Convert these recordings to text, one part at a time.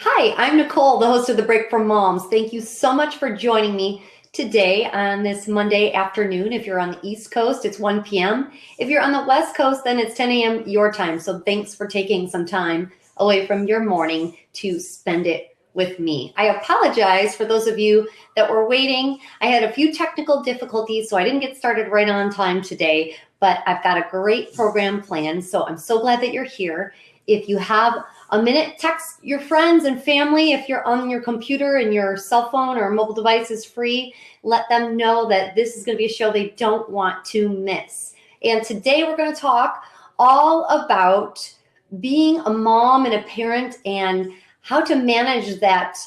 Hi, I'm Nicole, the host of The Break from Moms. Thank you so much for joining me today on this Monday afternoon. If you're on the East Coast, it's 1 p.m. If you're on the West Coast, then it's 10 a.m. your time. So thanks for taking some time away from your morning to spend it with me. I apologize for those of you that were waiting. I had a few technical difficulties, so I didn't get started right on time today, but I've got a great program planned. So I'm so glad that you're here. If you have a minute, text your friends and family. If you're on your computer and your cell phone or mobile device is free, let them know that this is going to be a show they don't want to miss. And today we're going to talk all about being a mom and a parent and how to manage that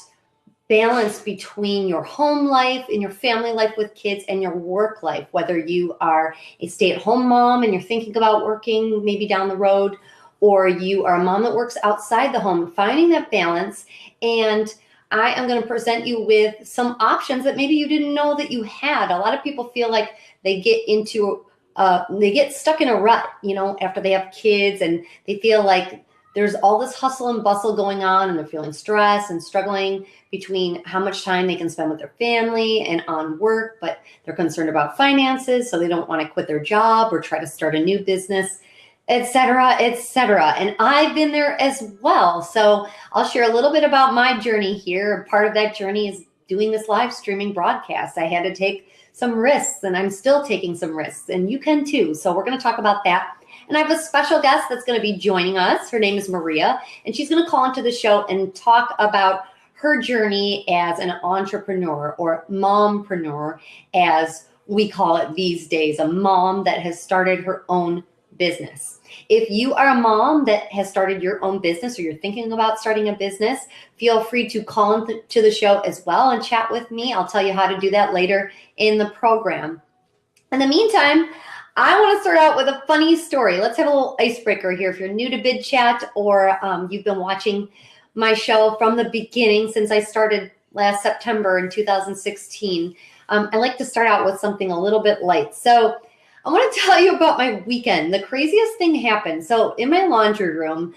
balance between your home life and your family life with kids and your work life, whether you are a stay-at-home mom and you're thinking about working maybe down the road, or you are a mom that works outside the home, finding that balance. And I am going to present you with some options that maybe you didn't know that you had. A lot of people feel like they get stuck in a rut, after they have kids, and they feel like there's all this hustle and bustle going on, and they're feeling stressed and struggling between how much time they can spend with their family and on work, but they're concerned about finances, so they don't want to quit their job or try to start a new business, etc., etc. And I've been there as well. So I'll share a little bit about my journey here. Part of that journey is doing this live streaming broadcast. I had to take some risks, and I'm still taking some risks, and you can too. So we're going to talk about that. And I have a special guest that's going to be joining us. Her name is Maria, and she's going to call into the show and talk about her journey as an entrepreneur, or mompreneur, as we call it these days, a mom that has started her own business. If you are a mom that has started your own business, or you're thinking about starting a business, feel free to call into the show as well and chat with me. I'll tell you how to do that later in the program. In the meantime, I want to start out with a funny story. Let's have a little icebreaker here. If you're new to Bidchat, or you've been watching my show from the beginning since I started last September in 2016, I like to start out with something a little bit light. So I want to tell you about my weekend. The craziest thing happened. So in my laundry room,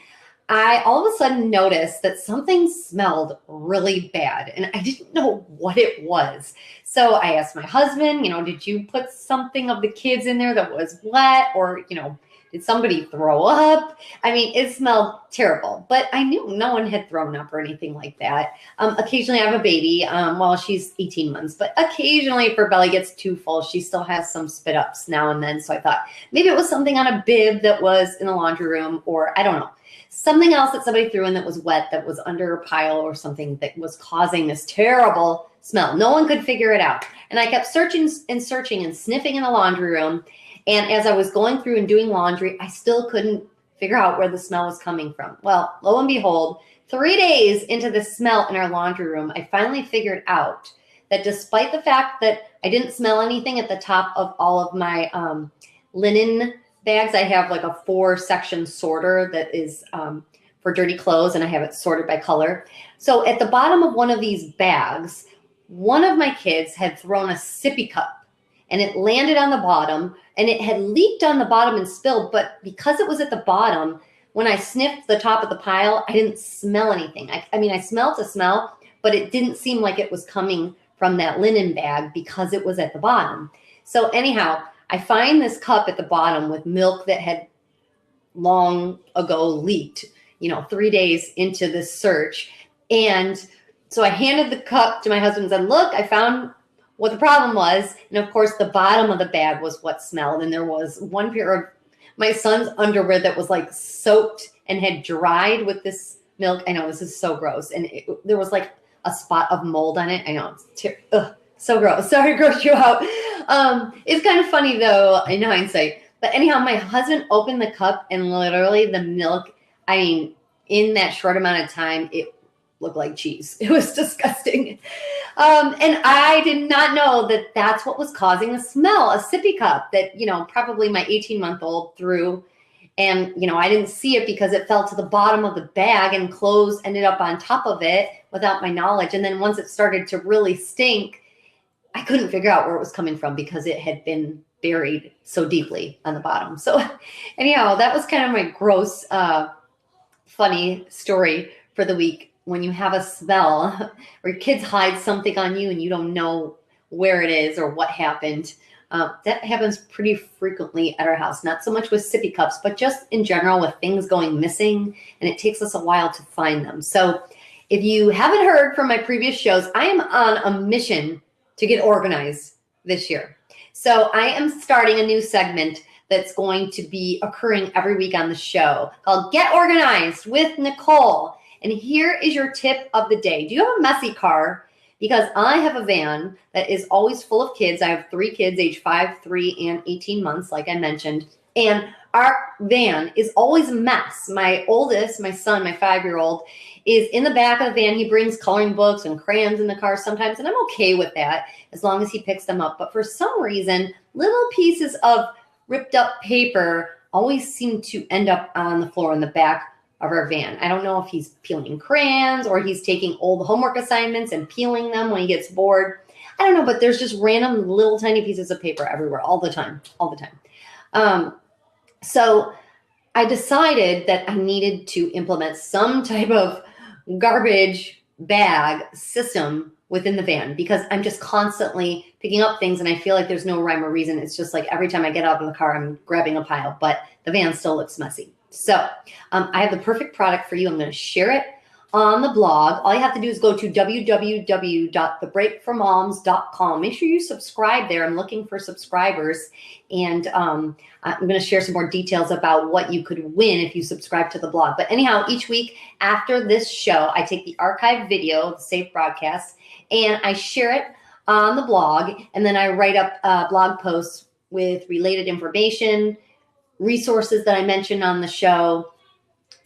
I all of a sudden noticed that something smelled really bad, and I didn't know what it was. So I asked my husband, did you put something of the kids in there that was wet, or, did somebody throw up? I mean, it smelled terrible, but I knew no one had thrown up or anything like that. Occasionally I have a baby, well, she's 18 months, but occasionally if her belly gets too full, she still has some spit ups now and then. So I thought maybe it was something on a bib that was in the laundry room, or I don't know, something else that somebody threw in that was wet, that was under a pile or something, that was causing this terrible smell. No one could figure it out. And I kept searching and searching and sniffing in the laundry room. And as I was going through and doing laundry, I still couldn't figure out where the smell was coming from. Well, lo and behold, 3 days into the smell in our laundry room, I finally figured out that despite the fact that I didn't smell anything at the top of all of my linen bags, I have like a 4-section sorter that is for dirty clothes, and I have it sorted by color. So at the bottom of one of these bags, one of my kids had thrown a sippy cup, and it landed on the bottom, and it had leaked on the bottom and spilled. But because it was at the bottom, when I sniffed the top of the pile, I didn't smell anything. I mean, I smelled a smell, but it didn't seem like it was coming from that linen bag because it was at the bottom. So anyhow, I find this cup at the bottom with milk that had long ago leaked, 3 days into this search. And so I handed the cup to my husband and said, look, I found what the problem was. And of course, the bottom of the bag was what smelled. And there was one pair of my son's underwear that was like soaked and had dried with this milk. I know this is so gross. And there was like a spot of mold on it. I know, it's so gross. Sorry to gross you out. It's kind of funny though, in hindsight. But anyhow, my husband opened the cup, and literally the milk, I mean, in that short amount of time, it looked like cheese. It was disgusting. And I did not know that that's what was causing the smell, a sippy cup that, probably my 18-month-old threw. And, I didn't see it because it fell to the bottom of the bag, and clothes ended up on top of it without my knowledge. And then once it started to really stink, I couldn't figure out where it was coming from because it had been buried so deeply on the bottom. So anyhow, that was kind of my gross, funny story for the week when you have a smell or your kids hide something on you and you don't know where it is or what happened. That happens pretty frequently at our house, not so much with sippy cups, but just in general with things going missing, and it takes us a while to find them. So if you haven't heard from my previous shows, I am on a mission to get organized this year. So I am starting a new segment that's going to be occurring every week on the show called Get Organized with Nicole. And here is your tip of the day. Do you have a messy car? Because I have a van that is always full of kids. I have 3 kids, age 5, 3, and 18 months, like I mentioned. And our van is always a mess. My oldest, my son, my 5-year-old, is in the back of the van. He brings coloring books and crayons in the car sometimes, and I'm okay with that as long as he picks them up. But for some reason, little pieces of ripped up paper always seem to end up on the floor in the back of our van. I don't know if he's peeling crayons or he's taking old homework assignments and peeling them when he gets bored. I don't know, but there's just random little tiny pieces of paper everywhere all the time. So I decided that I needed to implement some type of garbage bag system within the van because I'm just constantly picking up things and I feel like there's no rhyme or reason. It's just like every time I get out of the car, I'm grabbing a pile, but the van still looks messy. So I have the perfect product for you. I'm going to share it on the blog. All you have to do is go to www.thebreakformoms.com. Make sure you subscribe there. I'm looking for subscribers, and I'm going to share some more details about what you could win if you subscribe to the blog. But anyhow, each week after this show, I take the archive video, the saved broadcast, and I share it on the blog, and then I write up blog posts with related information, resources that I mentioned on the show.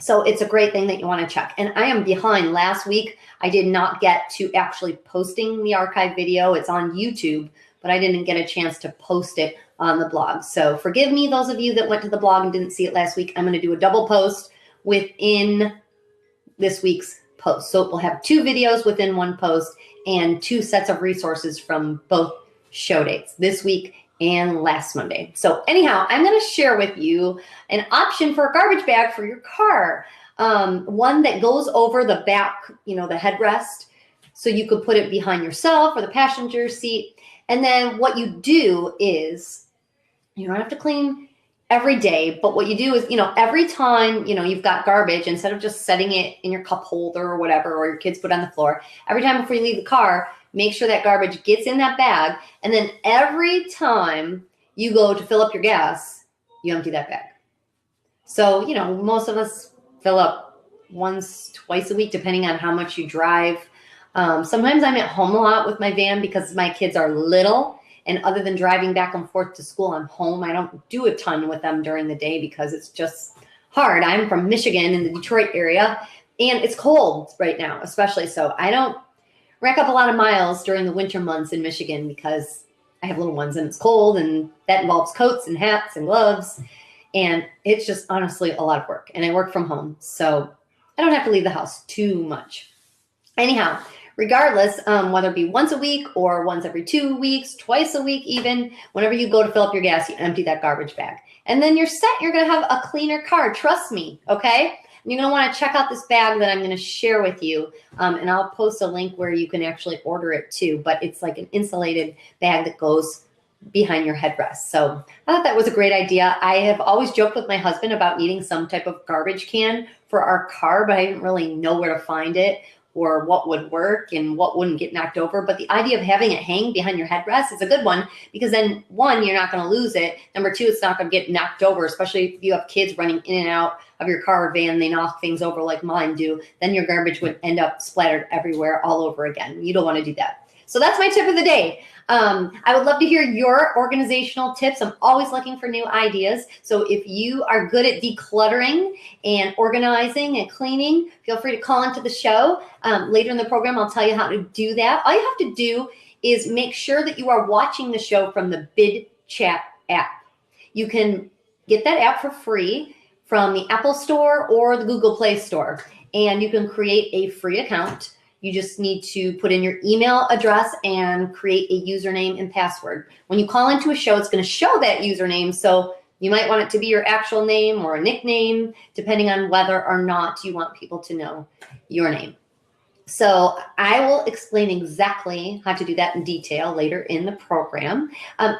So it's a great thing that you want to check. And I am behind. Last week, I did not get to actually posting the archive video. It's on YouTube, but I didn't get a chance to post it on the blog. So forgive me, those of you that went to the blog and didn't see it last week. I'm going to do a double post within this week's post. So we'll have 2 videos within one post and 2 sets of resources from both show dates this week and last Monday. So anyhow, I'm going to share with you an option for a garbage bag for your car. One that goes over the back, the headrest. So you could put it behind yourself or the passenger seat. And then what you do is you don't have to clean every day, but what you do is, every time, you've got garbage, instead of just setting it in your cup holder or whatever, or your kids put on the floor, every time before you leave the car, make sure that garbage gets in that bag. And then every time you go to fill up your gas, you empty that bag. So, most of us fill up once, twice a week, depending on how much you drive. Sometimes I'm at home a lot with my van because my kids are little. And other than driving back and forth to school, I'm home. I don't do a ton with them during the day because it's just hard. I'm from Michigan in the Detroit area, and it's cold right now, especially. So I don't rack up a lot of miles during the winter months in Michigan because I have little ones and it's cold, and that involves coats and hats and gloves. And it's just honestly a lot of work. And I work from home, so I don't have to leave the house too much. Anyhow, regardless, whether it be once a week or once every 2 weeks, twice a week even, whenever you go to fill up your gas, you empty that garbage bag. And then you're set. You're going to have a cleaner car. Trust me, okay? You're going to want to check out this bag that I'm going to share with you, and I'll post a link where you can actually order it too. But it's like an insulated bag that goes behind your headrest. So I thought that was a great idea. I have always joked with my husband about needing some type of garbage can for our car, but I didn't really know where to find it or what would work and what wouldn't get knocked over. But the idea of having it hang behind your headrest is a good one because then, 1, you're not going to lose it. Number 2, it's not going to get knocked over, especially if you have kids running in and out of your car or van. They knock things over like mine do. Then your garbage would end up splattered everywhere all over again. You don't want to do that. So that's my tip of the day. I would love to hear your organizational tips. I'm always looking for new ideas. So if you are good at decluttering and organizing and cleaning, feel free to call into the show. Later in the program, I'll tell you how to do that. All you have to do is make sure that you are watching the show from the Bidchat app. You can get that app for free from the Apple Store or the Google Play Store, and you can create a free account. You just need to put in your email address and create a username and password. When you call into a show, it's going to show that username. So you might want it to be your actual name or a nickname, depending on whether or not you want people to know your name. So I will explain exactly how to do that in detail later in the program.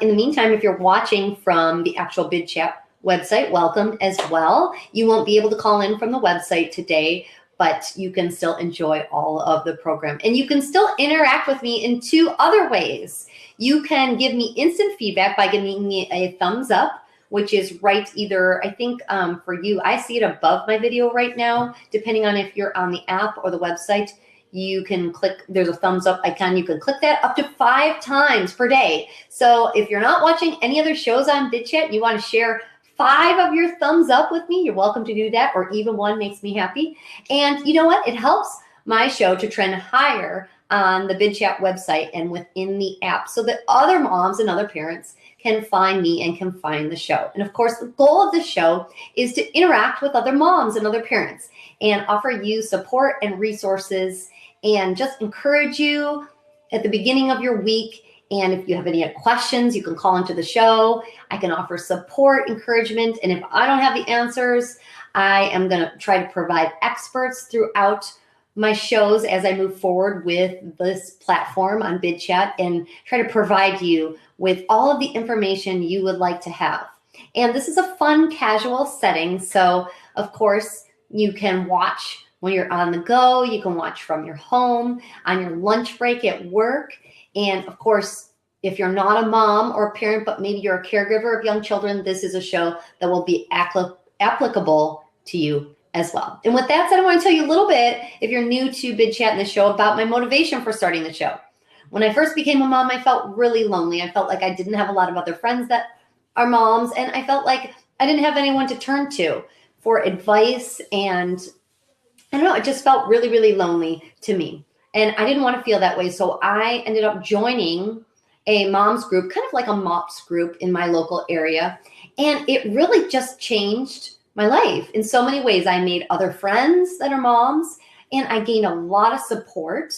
In the meantime, if you're watching from the actual Bidchat website, welcome as well. You won't be able to call in from the website today, but you can still enjoy all of the program. And you can still interact with me in two other ways. You can give me instant feedback by giving me a thumbs up, which is right either, I think for you, I see it above my video right now, depending on if you're on the app or the website. You can click, there's a thumbs up icon. You can click that up to 5 times per day. So if you're not watching any other shows on Bidchat, you want to share 5 of your thumbs up with me, you're welcome to do that, or even 1 makes me happy. And you know what? It helps my show to trend higher on the Bidchat website and within the app so that other moms and other parents can find me and can find the show. And of course, the goal of the show is to interact with other moms and other parents and offer you support and resources and just encourage you at the beginning of your week. And if you have any questions, you can call into the show. I can offer support, encouragement. And if I don't have the answers, I am going to try to provide experts throughout my shows as I move forward with this platform on Bidchat and try to provide you with all of the information you would like to have. And this is a fun, casual setting. So, of course, you can watch when you're on the go. You can watch from your home, on your lunch break at work. And of course, if you're not a mom or a parent, but maybe you're a caregiver of young children, this is a show that will be applicable to you as well. And with that said, I want to tell you a little bit, if you're new to Bidchat and the show, about my motivation for starting the show. When I first became a mom, I felt really lonely. I felt like I didn't have a lot of other friends that are moms, and I felt like I didn't have anyone to turn to for advice, and I don't know, it just felt really, really lonely to me. And I didn't want to feel that way. So I ended up joining a mom's group, kind of like a MOPS group in my local area. And it really just changed my life in so many ways. I made other friends that are moms, and I gained a lot of support.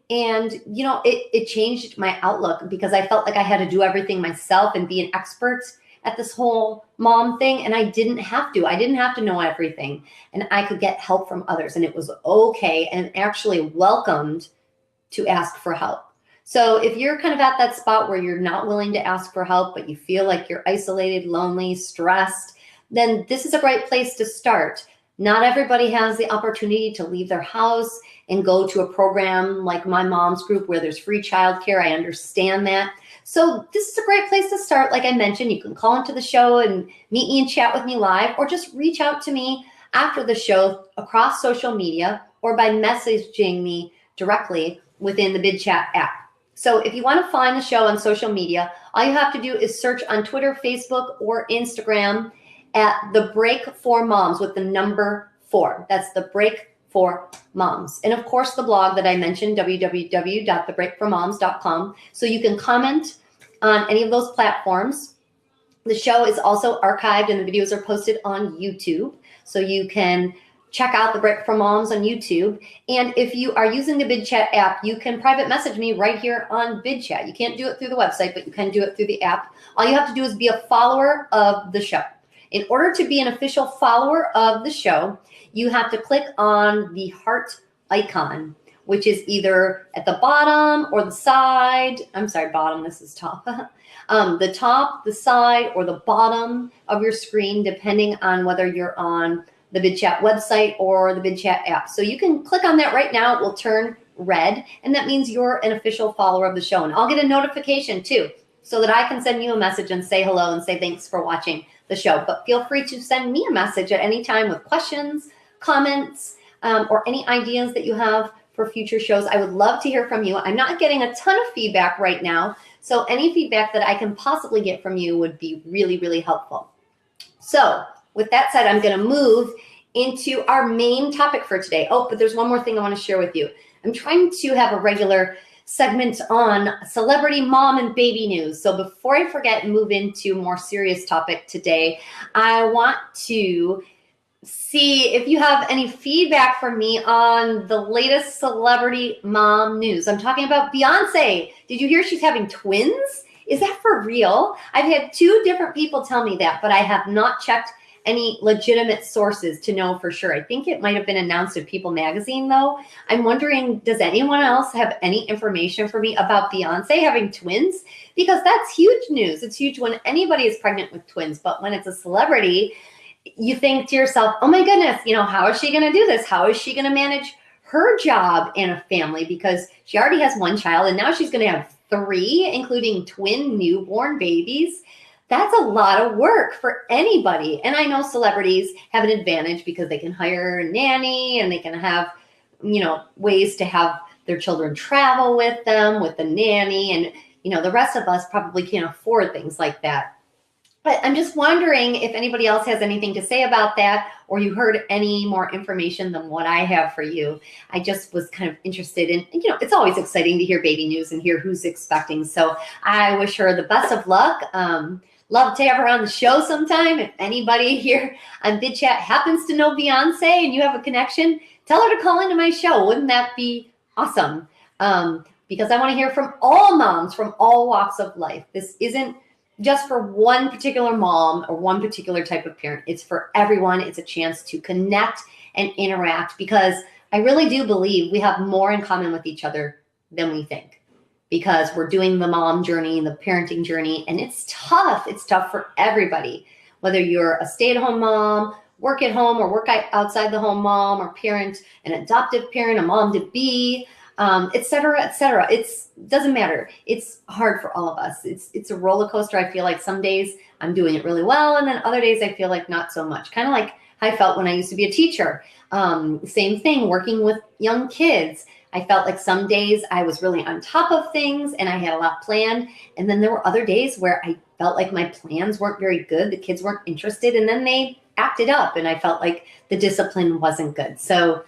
And, you know, it changed my outlook because I felt like I had to do everything myself and be an expert at this whole mom thing. And I didn't have to. I didn't have to know everything. And I could get help from others. And it was okay and actually welcomed to ask for help. So if you're kind of at that spot where you're not willing to ask for help, but you feel like you're isolated, lonely, stressed, then this is a great place to start. Not everybody has the opportunity to leave their house and go to a program like my mom's group where there's free childcare. I understand that. So this is a great place to start. Like I mentioned, you can call into the show and meet me and chat with me live, or just reach out to me after the show across social media or by messaging me directly within the Bidchat app. So if you want to find the show on social media, all you have to do is search on Twitter, Facebook, or Instagram at The Break for Moms with the number 4. That's The Break for Moms. And of course, the blog that I mentioned, www.thebreakformoms.com. So you can comment on any of those platforms. The show is also archived and the videos are posted on YouTube. So you can check out The Break for Moms on YouTube. And if you are using the Bidchat app, you can private message me right here on Bidchat. You can't do it through the website, but you can do it through the app. All you have to do is be a follower of the show. In order to be an official follower of the show, you have to click on the heart icon, which is either at the bottom or the side. I'm sorry, bottom, this is top. The top, the side, or the bottom of your screen, depending on whether you're on the Bidchat website or the Bidchat app. So you can click on that right now. It will turn red, and that means you're an official follower of the show. And I'll get a notification too, so that I can send you a message and say hello and say thanks for watching the show. But feel free to send me a message at any time with questions, comments, or any ideas that you have for future shows. I would love to hear from you. I'm not getting a ton of feedback right now, so any feedback that I can possibly get from you would be really, really helpful. So with that said, I'm going to move into our main topic for today. Oh, but there's one more thing I want to share with you. I'm trying to have a regular segment on celebrity mom and baby news. So before I forget and move into a more serious topic today, I want to see if you have any feedback for me on the latest celebrity mom news. I'm talking about Beyonce. Did you hear she's having twins? Is that for real? I've had 2 different people tell me that, but I have not checked any legitimate sources to know for sure. I think it might have been announced in People magazine though. I'm wondering, does anyone else have any information for me about Beyonce having twins? Because that's huge news. It's huge when anybody is pregnant with twins, but when it's a celebrity, you think to yourself, oh my goodness, how is she going to do this? How is she going to manage her job and a family? Because she already has one child and now she's going to have 3, including twin newborn babies. That's a lot of work for anybody. And I know celebrities have an advantage because they can hire a nanny and they can have, ways to have their children travel with them, with the nanny. And, the rest of us probably can't afford things like that. But I'm just wondering if anybody else has anything to say about that, or you heard any more information than what I have for you. I just was kind of interested in, it's always exciting to hear baby news and hear who's expecting. So I wish her the best of luck. Love to have her on the show sometime. If anybody here on Bidchat happens to know Beyonce and you have a connection, tell her to call into my show. Wouldn't that be awesome? Because I want to hear from all moms from all walks of life. This isn't just for one particular mom or one particular type of parent. It's for everyone. It's a chance to connect and interact, because I really do believe we have more in common with each other than we think, because we're doing the mom journey, the parenting journey, and it's tough. It's tough for everybody, whether you're a stay-at-home mom, work at home, or work outside the home mom, or parent, an adoptive parent, a mom to be, et cetera, et cetera. It doesn't matter. It's hard for all of us. It's a roller coaster. I feel like some days I'm doing it really well, and then other days I feel like not so much. Kind of like how I felt when I used to be a teacher. Same thing, working with young kids. I felt like some days I was really on top of things and I had a lot planned. And then there were other days where I felt like my plans weren't very good. The kids weren't interested, and then they acted up and I felt like the discipline wasn't good. So,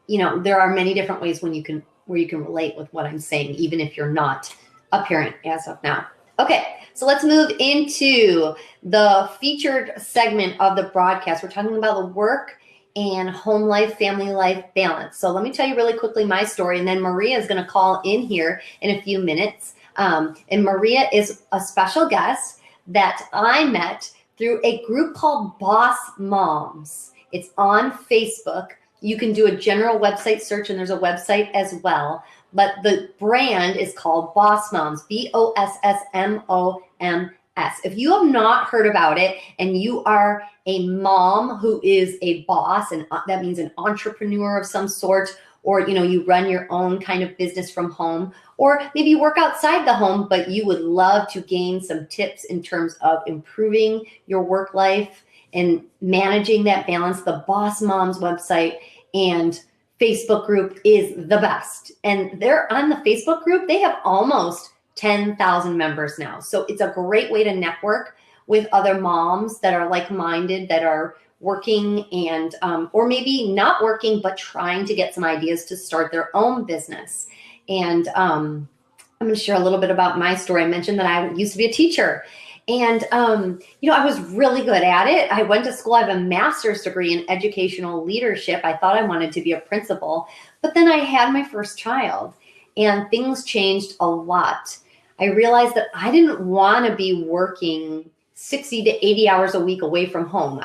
there are many different ways where you can relate with what I'm saying, even if you're not a parent as of now. Okay, so let's move into the featured segment of the broadcast. We're talking about the work and home life, family life balance. So let me tell you really quickly my story, and then Maria is going to call in here in a few minutes. And Maria is a special guest that I met through a group called Boss Moms. It's on Facebook. You can do a general website search, and there's a website as well. But the brand is called Boss Moms, BOSSMOMS. If you have not heard about it and you are a mom who is a boss, and that means an entrepreneur of some sort, or you run your own kind of business from home, or maybe you work outside the home, but you would love to gain some tips in terms of improving your work life and managing that balance, the Boss Moms website and Facebook group is the best. And they're on the Facebook group. They have almost 10,000 members now. So it's a great way to network with other moms that are like-minded, that are working and, or maybe not working, but trying to get some ideas to start their own business. And I'm going to share a little bit about my story. I mentioned that I used to be a teacher. And, I was really good at it. I went to school. I have a master's degree in educational leadership. I thought I wanted to be a principal, but then I had my first child and things changed a lot. I realized that I didn't want to be working 60 to 80 hours a week away from home.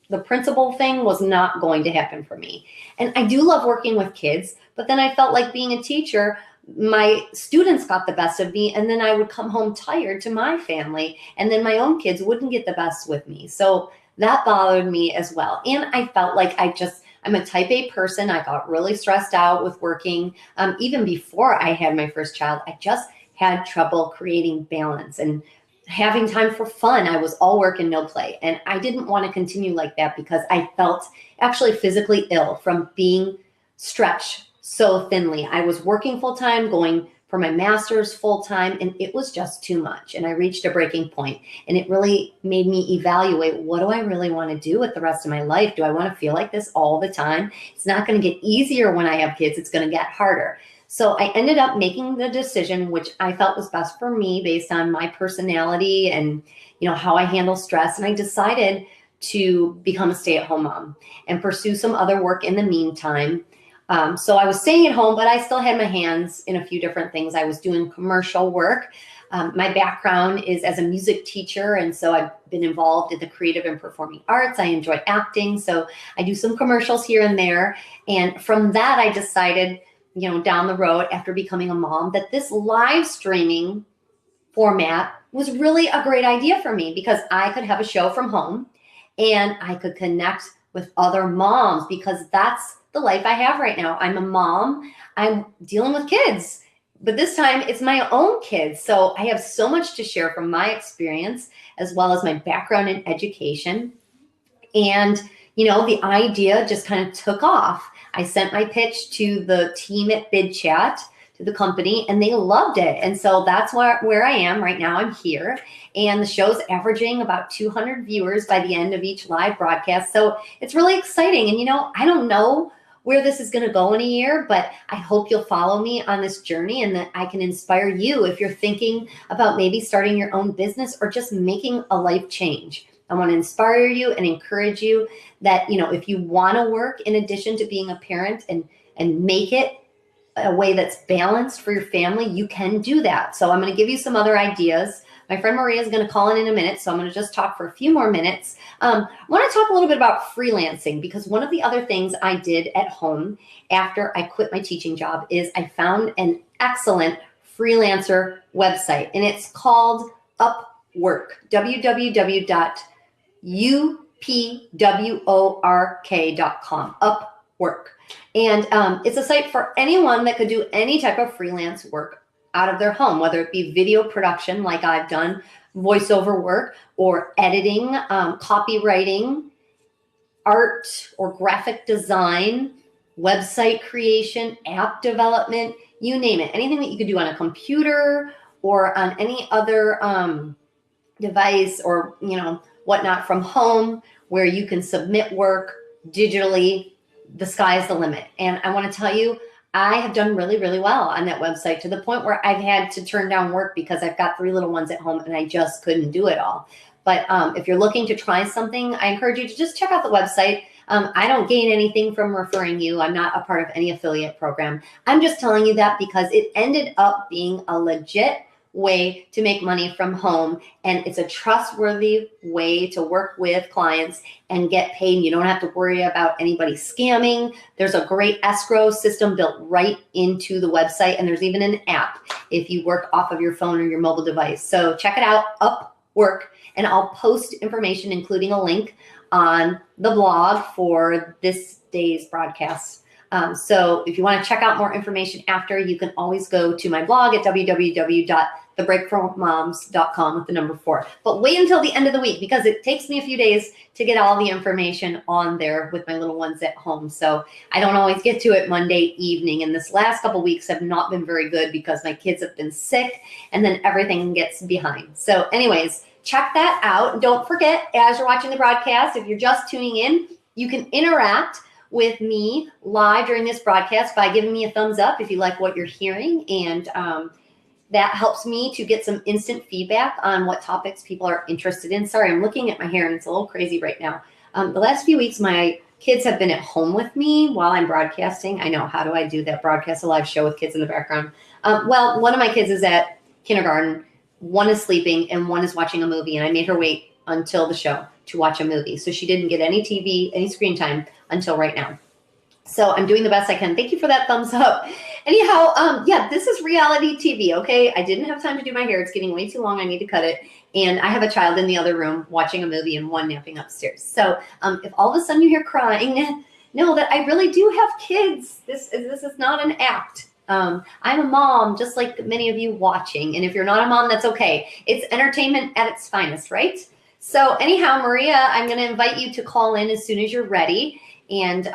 The principal thing was not going to happen for me. And I do love working with kids, but then I felt like being a teacher, my students got the best of me, and then I would come home tired to my family, and then my own kids wouldn't get the best with me. So that bothered me as well. And I felt like I'm a type A person. I got really stressed out with working. Even before I had my first child, I just had trouble creating balance and having time for fun. I was all work and no play. And I didn't want to continue like that because I felt actually physically ill from being stretched so thinly. I was working full time, going for my master's full time, and it was just too much. And I reached a breaking point, and it really made me evaluate, what do I really want to do with the rest of my life? Do I want to feel like this all the time? It's not going to get easier when I have kids. It's going to get harder. So I ended up making the decision, which I felt was best for me based on my personality and, how I handle stress. And I decided to become a stay-at-home mom and pursue some other work in the meantime. So I was staying at home, but I still had my hands in a few different things. I was doing commercial work. My background is as a music teacher, and so I've been involved in the creative and performing arts. I enjoy acting, so I do some commercials here and there. And from that, I decided, down the road after becoming a mom, that this live streaming format was really a great idea for me because I could have a show from home and I could connect with other moms because that's the life I have right now. I'm a mom. I'm dealing with kids, but this time it's my own kids. So I have so much to share from my experience as well as my background in education. And, the idea just kind of took off. I sent my pitch to the team at Bidchat, to the company, and they loved it. And so that's where I am right now. I'm here, and the show's averaging about 200 viewers by the end of each live broadcast. So it's really exciting. And, I don't know where this is going to go in a year, but I hope you'll follow me on this journey and that I can inspire you if you're thinking about maybe starting your own business or just making a life change. I want to inspire you and encourage you that, if you want to work in addition to being a parent and make it a way that's balanced for your family, you can do that. So I'm going to give you some other ideas. My friend Maria is going to call in a minute, so I'm going to just talk for a few more minutes. I want to talk a little bit about freelancing because one of the other things I did at home after I quit my teaching job is I found an excellent freelancer website, and it's called Upwork, www.upwork.com, Upwork. And it's a site for anyone that could do any type of freelance work out of their home, whether it be video production like I've done, voiceover work, or editing, copywriting, art or graphic design, website creation, app development, you name it. Anything that you could do on a computer or on any other device or, whatnot from home where you can submit work digitally. The sky's the limit. And I want to tell you, I have done really, really well on that website to the point where I've had to turn down work because I've got 3 little ones at home and I just couldn't do it all. But if you're looking to try something, I encourage you to just check out the website. I don't gain anything from referring you. I'm not a part of any affiliate program. I'm just telling you that because it ended up being a legit way to make money from home, and it's a trustworthy way to work with clients and get paid. You don't have to worry about anybody scamming. There's a great escrow system built right into the website, and there's even an app if you work off of your phone or your mobile device. So check it out, Upwork, and I'll post information, including a link on the blog for this day's broadcast. So if you want to check out more information after, you can always go to my blog at www.thebreakformoms.com with the number 4. But wait until the end of the week because it takes me a few days to get all the information on there with my little ones at home. So I don't always get to it Monday evening. And this last couple of weeks have not been very good because my kids have been sick and then everything gets behind. So anyways, check that out. Don't forget, as you're watching the broadcast, if you're just tuning in, you can interact with me live during this broadcast by giving me a thumbs up if you like what you're hearing. And that helps me to get some instant feedback on what topics people are interested in. Sorry, I'm looking at my hair and it's a little crazy right now. The last few weeks, my kids have been at home with me while I'm broadcasting. I know, how do I do that? Broadcast a live show with kids in the background. Well, one of my kids is at kindergarten, one is sleeping, and one is watching a movie. And I made her wait until the show to watch a movie. So she didn't get any TV, any screen time until right now. So I'm doing the best I can. Thank you for that thumbs up. Anyhow, yeah, this is reality TV, okay? I didn't have time to do my hair. It's getting way too long. I need to cut it. And I have a child in the other room watching a movie and one napping upstairs. So if all of a sudden you hear crying, know that I really do have kids. This is not an act. I'm a mom, just like many of you watching. And if you're not a mom, that's okay. It's entertainment at its finest, right? So anyhow, Maria, I'm going to invite you to call in as soon as you're ready. And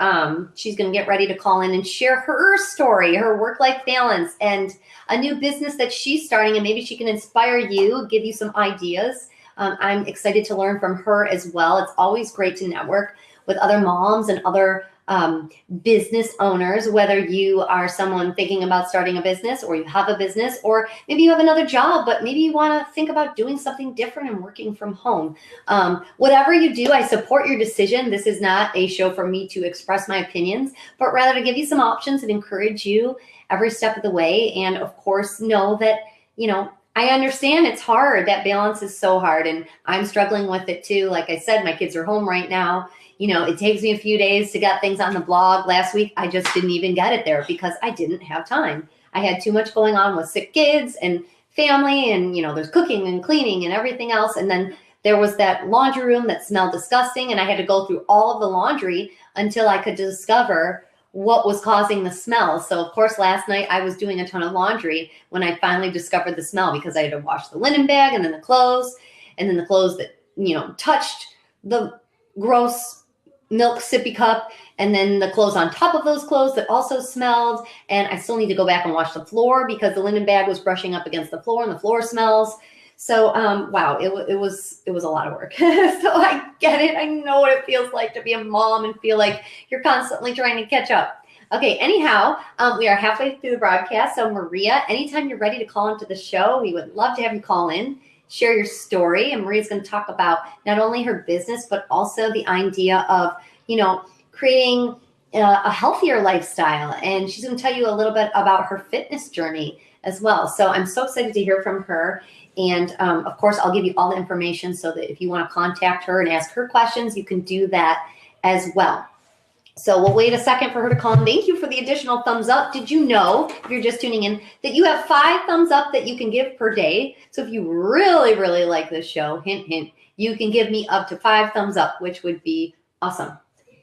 she's going to get ready to call in and share her story, her work-life balance, and a new business that she's starting. And maybe she can inspire you, give you some ideas. I'm excited to learn from her as well. It's always great to network with other moms and other business owners, whether you are someone thinking about starting a business or you have a business, or maybe you have another job, but maybe you want to think about doing something different and working from home. Whatever you do, I support your decision. This is not a show for me to express my opinions, but rather to give you some options and encourage you every step of the way. And of course, know that, I understand it's hard. That balance is so hard, and I'm struggling with it too. Like I said, my kids are home right now. It takes me a few days to get things on the blog. Last week, I just didn't even get it there because I didn't have time. I had too much going on with sick kids and family, and there's cooking and cleaning and everything else. And then there was that laundry room that smelled disgusting, and I had to go through all of the laundry until I could discover what was causing the smell. So of course, last night I was doing a ton of laundry when I finally discovered the smell, because I had to wash the linen bag and then the clothes that, touched the gross milk sippy cup, and then the clothes on top of those clothes that also smelled. And I still need to go back and wash the floor because the linen bag was brushing up against the floor and the floor smells. So, wow, it was a lot of work. So I get it. I know what it feels like to be a mom and feel like you're constantly trying to catch up. Okay, anyhow, we are halfway through the broadcast. So Maria, anytime you're ready to call into the show, we would love to have you call in, share your story. And Maria's going to talk about not only her business, but also the idea of, creating a healthier lifestyle. And she's going to tell you a little bit about her fitness journey as well. So I'm so excited to hear from her. And of course, I'll give you all the information so that if you want to contact her and ask her questions, you can do that as well. So we'll wait a second for her to call in. Thank you for the additional thumbs up. Did you know, if you're just tuning in, that you have 5 thumbs up that you can give per day? So if you really, really like this show, hint, hint, you can give me up to 5 thumbs up, which would be awesome.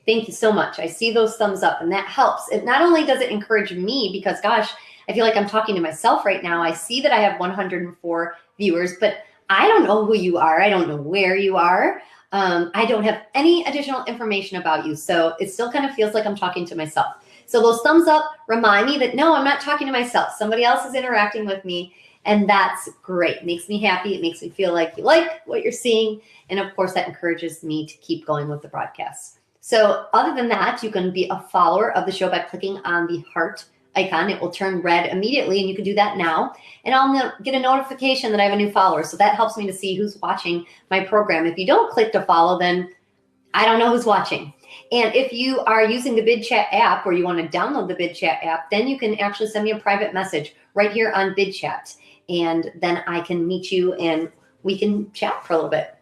Thank you so much. I see those thumbs up, and that helps. It not only does it encourage me, because gosh, I feel like I'm talking to myself right now. I see that I have 104 viewers, but I don't know who you are. I don't know where you are. I don't have any additional information about you. So it still kind of feels like I'm talking to myself. So those thumbs up remind me that, no, I'm not talking to myself. Somebody else is interacting with me, and that's great. It makes me happy. It makes me feel like you like what you're seeing. And of course, that encourages me to keep going with the broadcast. So other than that, you can be a follower of the show by clicking on the heart icon. It will turn red immediately, and you can do that now. And I'll get a notification that I have a new follower. So that helps me to see who's watching my program. If you don't click to follow, then I don't know who's watching. And if you are using the Bidchat app, or you want to download the Bidchat app, then you can actually send me a private message right here on Bidchat. And then I can meet you and we can chat for a little bit.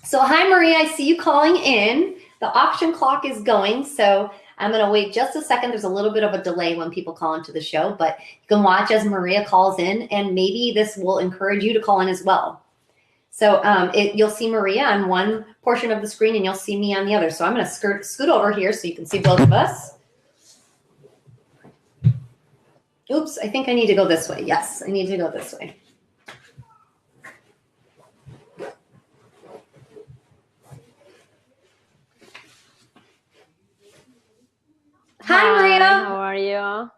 So hi, Maria, I see you calling in. The auction clock is going, so I'm going to wait just a second. There's a little bit of a delay when people call into the show, but you can watch as Maria calls in, and maybe this will encourage you to call in as well. So you'll see Maria on one portion of the screen, and you'll see me on the other. So I'm going to scoot over here so you can see both of us. Oops, I think I need to go this way. Yes, I need to go this way. Hi, Maria. How are you?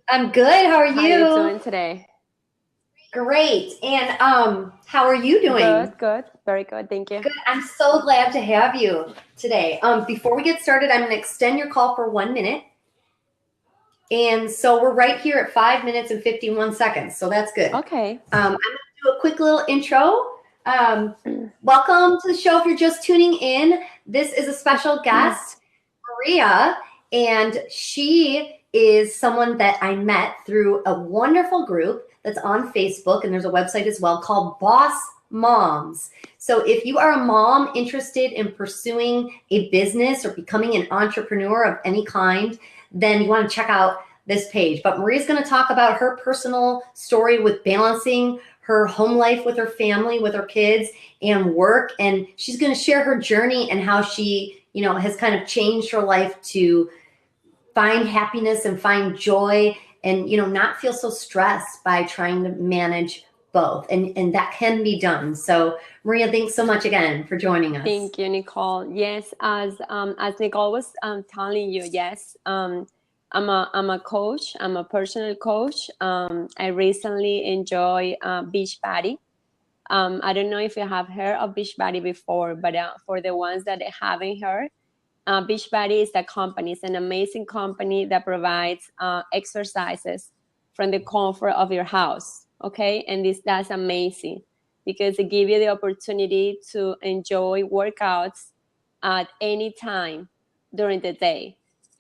I'm good. How are you? How are you doing today? Great. And how are you doing? Good. Very good. Thank you. Good. I'm so glad to have you today. Before we get started, I'm going to extend your call for 1 minute. And so we're right here at 5 minutes and 51 seconds. So that's good. Okay. I'm going to do a quick little intro. Welcome to the show. If you're just tuning in, this is a special guest, Maria. And she is someone that I met through a wonderful group that's on Facebook, and there's a website as well called Boss Moms. So if you are a mom interested in pursuing a business or becoming an entrepreneur of any kind, then you want to check out this page. But Maria's going to talk about her personal story with balancing her home life with her family, with her kids, and work. And she's going to share her journey and how she, has kind of changed her life to find happiness and find joy and, not feel so stressed by trying to manage both. And that can be done. So Maria, thanks so much again for joining us. Thank you, Nicole. Yes, as Nicole was telling you, yes, I'm a coach. I'm a personal coach. I recently enjoy Beachbody. I don't know if you have heard of Beachbody before, but for the ones that haven't heard, Beachbody is a company. It's an amazing company that provides exercises from the comfort of your house. Okay, and that's amazing because it gives you the opportunity to enjoy workouts at any time during the day.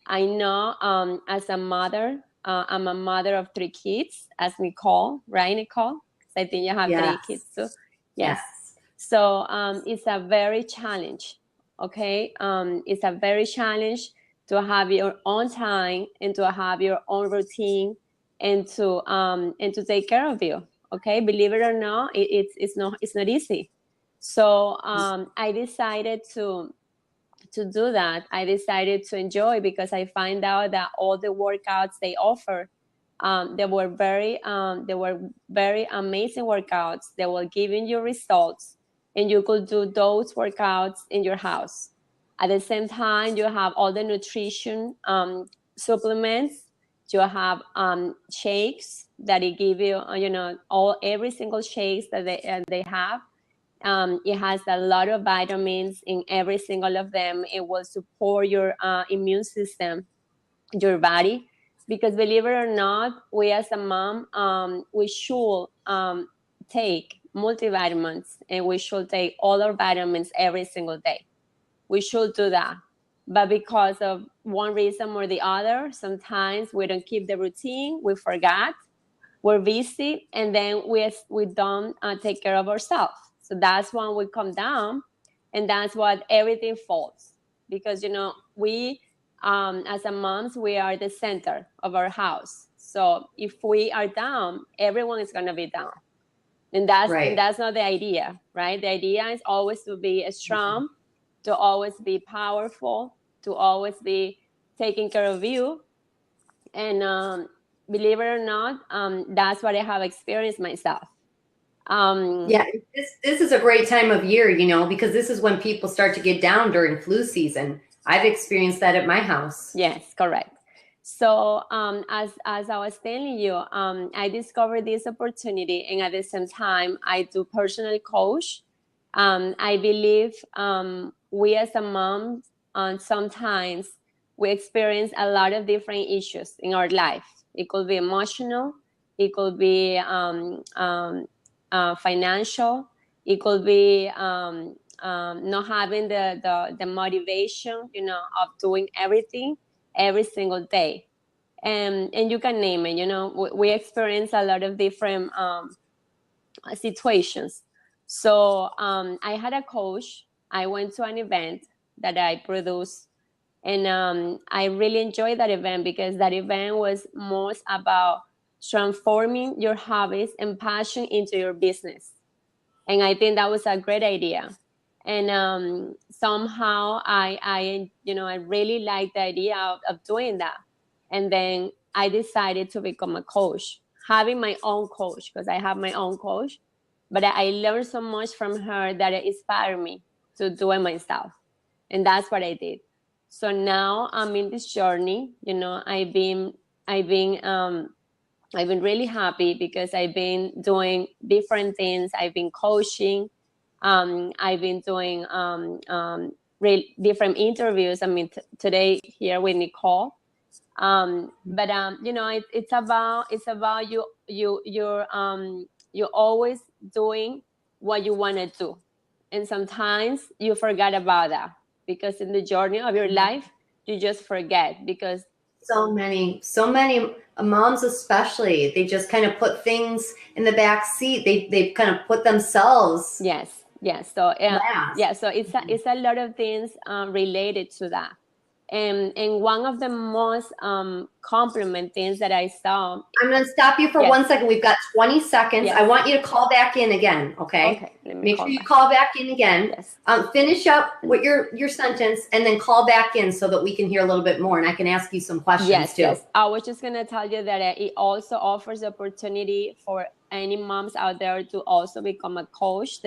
I know as a mother, I'm a mother of 3 kids, as Nicole, right, Nicole? I think you have 3 kids too. Yes. So it's a very challenge. Okay, it's a very challenge to have your own time and to have your own routine and to take care of you. Okay, believe it or not, it's not easy. So I decided to do that. I decided to enjoy because I find out that all the workouts they offer, they were very amazing workouts. They were giving you results, and you could do those workouts in your house. At the same time, you have all the nutrition supplements. You have shakes that it give you, every single shakes that they have. It has a lot of vitamins in every single of them. It will support your immune system, your body, because believe it or not, we as a mom, we should take multivitamins, and we should take all our vitamins every single day. We should do that. But because of one reason or the other, sometimes we don't keep the routine, we forgot, we're busy, and then we don't take care of ourselves. So that's when we come down, and that's what everything falls. Because, we, as a moms, we are the center of our house. So if we are down, everyone is going to be down. And that's not the idea, right? The idea is always to be strong, to always be powerful, to always be taking care of you. And believe it or not, that's what I have experienced myself. Yeah, this is a great time of year, because this is when people start to get down during flu season. I've experienced that at my house. Yes, correct. So as I was telling you, I discovered this opportunity, and at the same time, I do personal coach. I believe we as a mom, sometimes we experience a lot of different issues in our life. It could be emotional, it could be financial, it could be not having the motivation, of doing everything every single day. And you can name it, we experience a lot of different situations. So I had a coach. I went to an event that I produced, and I really enjoyed that event because that event was most about transforming your hobbies and passion into your business. And I think that was a great idea. And somehow I really liked the idea of doing that. And then I decided to become a coach, having my own coach, because I have my own coach. But I learned so much from her that it inspired me to do it myself. And that's what I did. So now I'm in this journey. I've been really happy because I've been doing different things. I've been coaching. I've been doing different interviews. Today here with Nicole. But it's about you're always doing what you want to do, and sometimes you forget about that because in the journey of your life you just forget. Because so many moms, especially, they just kind of put things in the back seat. They kind of put themselves. Yes. So so it's a lot of things related to that. And one of the most compliment things that I saw. I'm going to stop you for 1 second. We've got 20 seconds. Yes. I want you to call back in again, okay? Make sure you call back in again. Yes. Finish up with your sentence and then call back in so that we can hear a little bit more and I can ask you some questions too. Yes. I was just going to tell you that it also offers opportunity for any moms out there to also become a coach.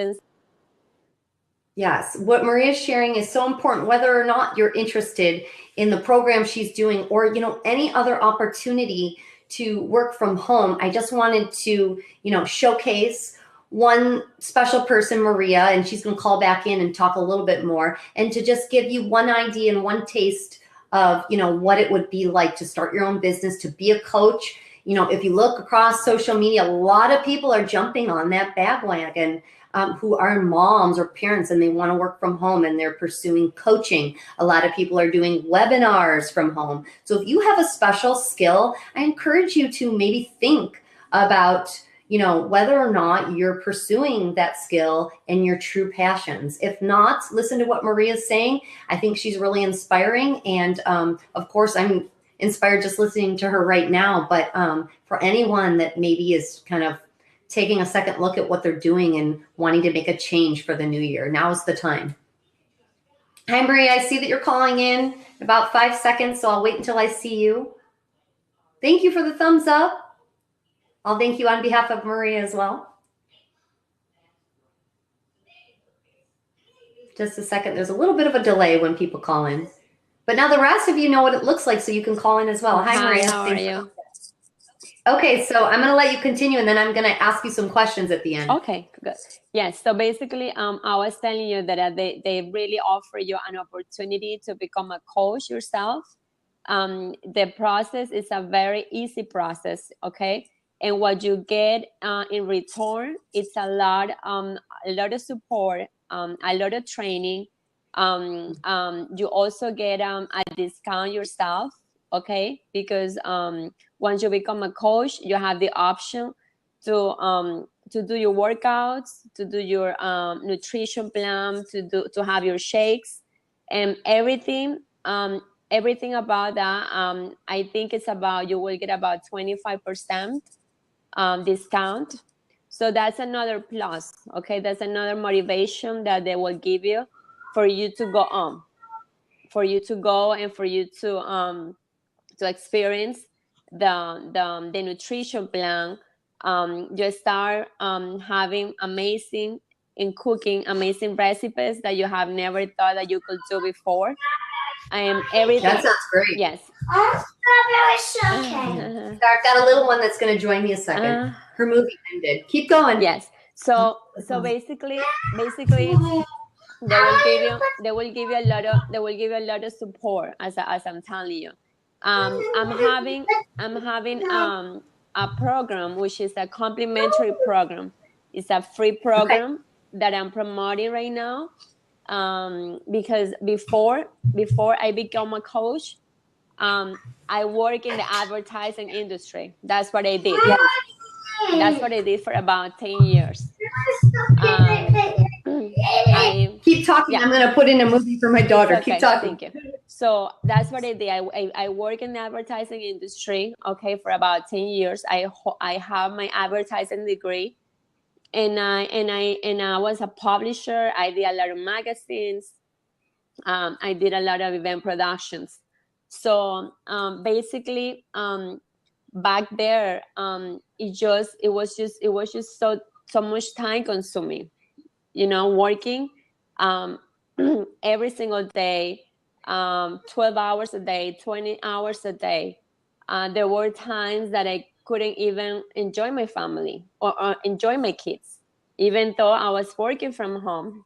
Yes, what Maria's sharing is so important, whether or not you're interested in the program she's doing or, any other opportunity to work from home. I just wanted to, showcase one special person, Maria, and she's going to call back in and talk a little bit more, and to just give you one idea and one taste of, you know, what it would be like to start your own business, to be a coach. You know, if you look across social media, a lot of people are jumping on that bandwagon, who are moms or parents, and they want to work from home, and they're pursuing coaching. A lot of people are doing webinars from home. So if you have a special skill, I encourage you to maybe think about, you know, whether or not you're pursuing that skill and your true passions. If not, listen to what Maria's saying. I think she's really inspiring. And of course, I'm inspired just listening to her right now. But for anyone that maybe is kind of taking a second look at what they're doing and wanting to make a change for the new year, now's the time. Hi, Maria. I see that you're calling in about 5 seconds, so I'll wait until I see you. Thank you for the thumbs up. I'll thank you on behalf of Maria as well. Just a second. There's a little bit of a delay when people call in. But now the rest of you know what it looks like, so you can call in as well. Hi, Maria. How are you? Okay, so I'm going to let you continue, and then I'm going to ask you some questions at the end. Okay, good. Yes, so basically, I was telling you that they really offer you an opportunity to become a coach yourself. The process is a very easy process, okay? And what you get in return, it's a lot of support, a lot of training. You also get a discount yourself, okay? Because once you become a coach, you have the option to do your workouts, to do your nutrition plan, to have your shakes, and everything. Everything about that, I think it's about, you will get about 25% discount. So that's another plus, okay? That's another motivation that they will give you for you to go on, for you to go and for you to experience the nutrition plan. You start having amazing in cooking, amazing recipes that you have never thought that you could do before. Everything. That sounds great. Yes. I've got a little one that's going to join me a second. Her movie ended. Keep going. Yes. So basically, they will give you a lot of support, as I'm telling you. I'm having a program which is a complimentary program. It's a free program that I'm promoting right now. Because before I become a coach, I work in the advertising industry. That's what I did. That's what I did for about 10 years. Keep talking. Yeah. I'm going to put in a movie for my daughter. Okay. Keep talking. Thank you. So that's what I did. I work in the advertising industry, okay, for about 10 years. I have my advertising degree. And I was a publisher. I did a lot of magazines. I did a lot of event productions. So basically, back there, it was just so much time consuming. You know, working every single day, 12 hours a day, 20 hours a day. There were times that I couldn't even enjoy my family or enjoy my kids, even though I was working from home.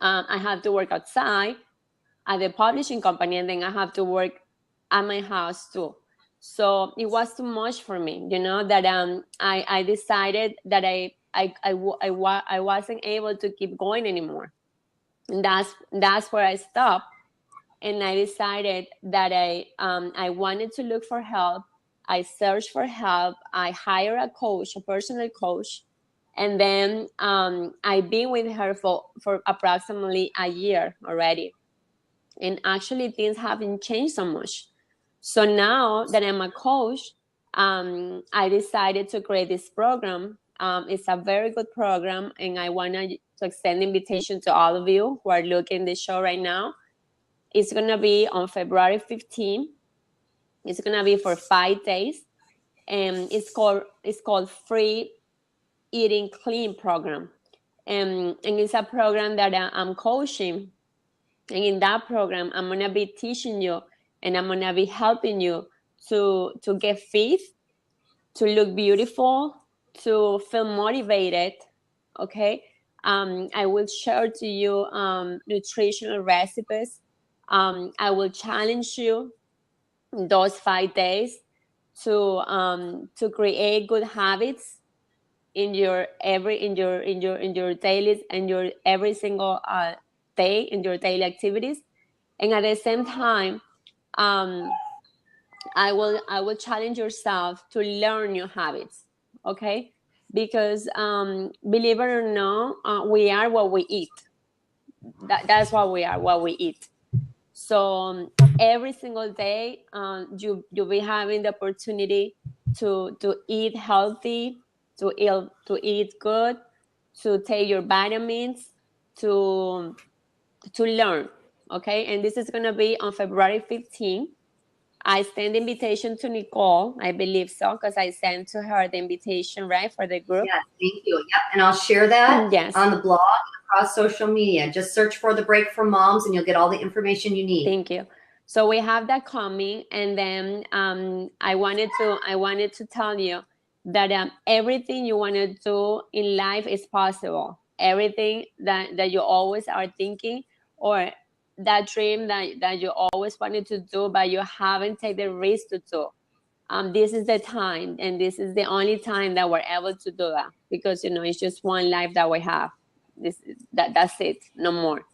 I had to work outside at the publishing company, and then I have to work at my house too. So it was too much for me, you know, that I decided that I wasn't able to keep going anymore. And that's where I stopped. And I decided that I wanted to look for help. I searched for help. I hired a coach, a personal coach. And then I've been with her for approximately a year already. And actually, things haven't changed so much. So now that I'm a coach, I decided to create this program. It's a very good program. And I want to extend the invitation to all of you who are looking at the show right now. It's going to be on February 15th. It's going to be for 5 days. And it's called Free Eating Clean Program. And it's a program that I'm coaching. And in that program, I'm going to be teaching you and I'm going to be helping you to get fit, to look beautiful, to feel motivated, Okay. I will share to you nutritional recipes. I will challenge you those 5 days to create good habits in your daily, in your every single day, in your daily activities. And at the same time, I will challenge yourself to learn new habits. Okay, because believe it or not, we are what we eat. That's what we are, what we eat. So every single day, you'll be having the opportunity to eat healthy, to eat good, to take your vitamins, to learn. Okay, and this is gonna be on February 15th. I sent the invitation to Nicole, I believe so, because I sent to her the invitation, right, for the group. Yes, thank you. Yep, and I'll share that Yes. on the blog across social media. Just search for The Break from Moms and you'll get all the information you need. Thank you. So we have that coming, and then I wanted to tell you that everything you want to do in life is possible. Everything that you always are thinking, or that dream that you always wanted to do, but you haven't taken the risk to do. This is the time, and this is the only time that we're able to do that, because it's just one life that we have. That's it, no more.